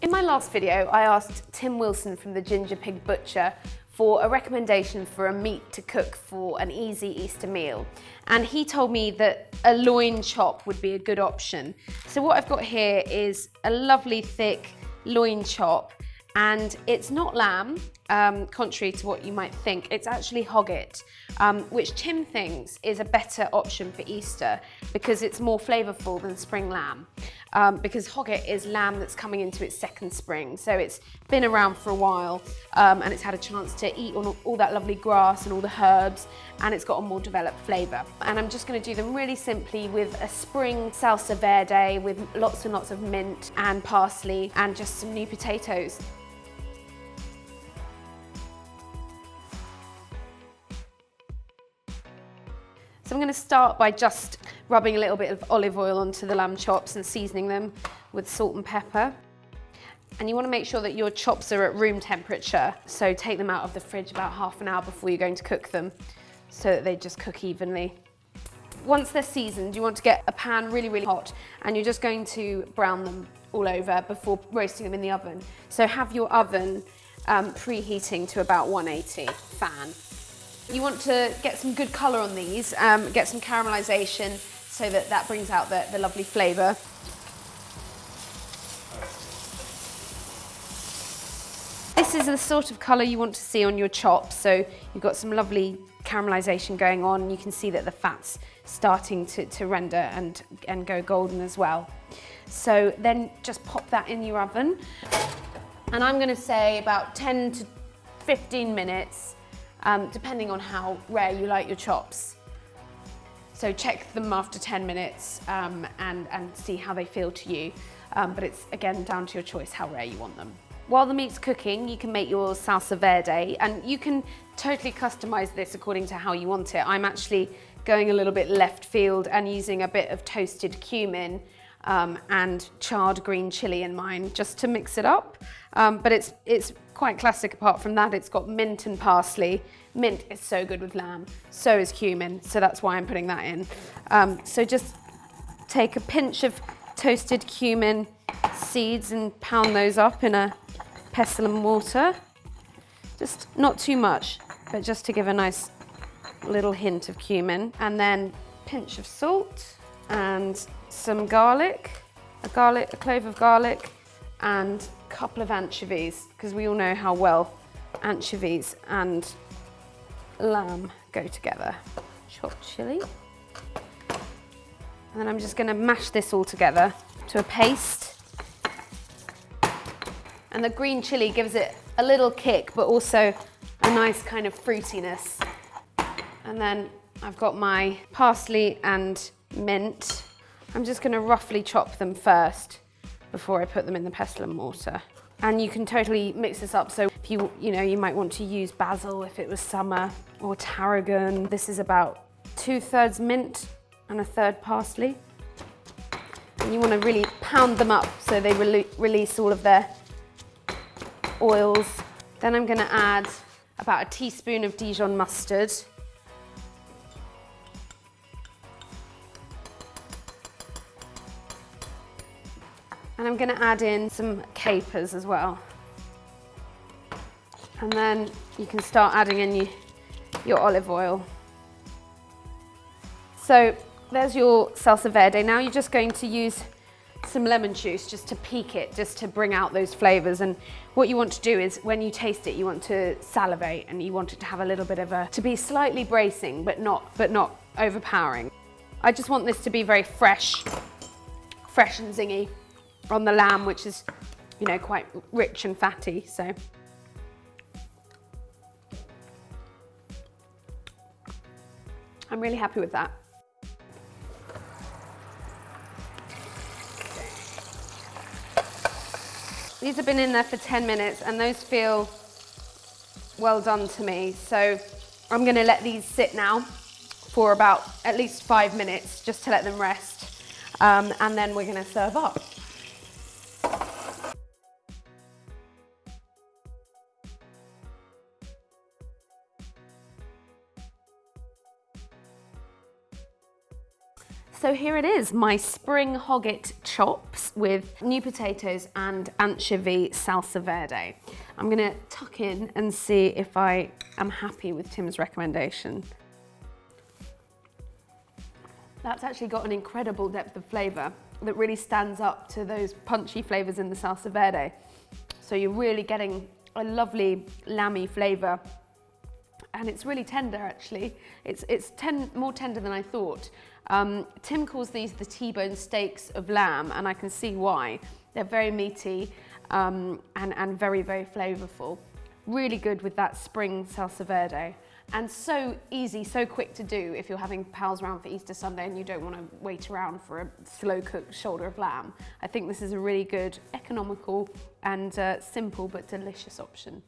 In my last video, I asked Tim Wilson from the Ginger Pig Butcher for a recommendation for a meat to cook for an easy Easter meal. And he told me that a loin chop would be a good option. So what I've got here is a lovely thick loin chop, and it's not lamb, contrary to what you might think. It's actually hogget, which Tim thinks is a better option for Easter because it's more flavourful than spring lamb. Because hogget is lamb that's coming into its second spring. So it's been around for a while and it's had a chance to eat on all that lovely grass and all the herbs, and it's got a more developed flavour. And I'm just going to do them really simply with a spring salsa verde with lots and lots of mint and parsley and just some new potatoes. So I'm going to start by just rubbing a little bit of olive oil onto the lamb chops and seasoning them with salt and pepper. And you want to make sure that your chops are at room temperature. So take them out of the fridge about half an hour before you're going to cook them so that they just cook evenly. Once they're seasoned, you want to get a pan really, really hot, and you're just going to brown them all over before roasting them in the oven. So have your oven preheating to about 180 fan. You want to get some good colour on these, get some caramelisation so that brings out the lovely flavour. This is the sort of colour you want to see on your chops, so you've got some lovely caramelisation going on. You can see that the fat's starting to render and go golden as well. So then just pop that in your oven, and I'm going to say about 10 to 15 minutes. Depending on how rare you like your chops. So check them after 10 minutes and see how they feel to you. But it's, again, down to your choice how rare you want them. While the meat's cooking, you can make your salsa verde, and you can totally customize this according to how you want it. I'm actually going a little bit left field and using a bit of toasted cumin and charred green chilli in mine just to mix it up. But it's quite classic. Apart from that, it's got mint and parsley. Mint is so good with lamb, so is cumin, so that's why I'm putting that in. So just take a pinch of toasted cumin seeds and pound those up in a pestle and mortar. Just not too much, but just to give a nice little hint of cumin. And then a pinch of salt and some garlic, a clove of garlic, and a couple of anchovies, because we all know how well anchovies and lamb go together. Chopped chilli. And then I'm just going to mash this all together to a paste. And the green chilli gives it a little kick, but also a nice kind of fruitiness. And then I've got my parsley and mint. I'm just going to roughly chop them first before I put them in the pestle and mortar. And you can totally mix this up. So if you might want to use basil if it was summer, or tarragon. This is about 2/3 mint and 1/3 parsley. And you want to really pound them up so they release all of their oils. Then I'm going to add about a teaspoon of Dijon mustard. And I'm going to add in some capers as well. And then you can start adding in your olive oil. So there's your salsa verde. Now you're just going to use some lemon juice just to peak it, just to bring out those flavors. And what you want to do is when you taste it, you want to salivate, and you want it to have a little bit of to be slightly bracing, but not overpowering. I just want this to be very fresh and zingy on the lamb, which is, quite rich and fatty. So I'm really happy with that. These have been in there for 10 minutes and those feel well done to me. So I'm going to let these sit now for about at least 5 minutes just to let them rest. And then we're going to serve up. So here it is, my spring Hogget chops with new potatoes and anchovy salsa verde. I'm gonna tuck in and see if I am happy with Tim's recommendation. That's actually got an incredible depth of flavour that really stands up to those punchy flavours in the salsa verde. So you're really getting a lovely lamby flavour, and it's really tender actually. It's more tender than I thought. Tim calls these the T-bone steaks of lamb, and I can see why. They're very meaty and very, very flavourful. Really good with that spring salsa verde. And so easy, so quick to do if you're having pals around for Easter Sunday and you don't want to wait around for a slow-cooked shoulder of lamb. I think this is a really good, economical and simple but delicious option.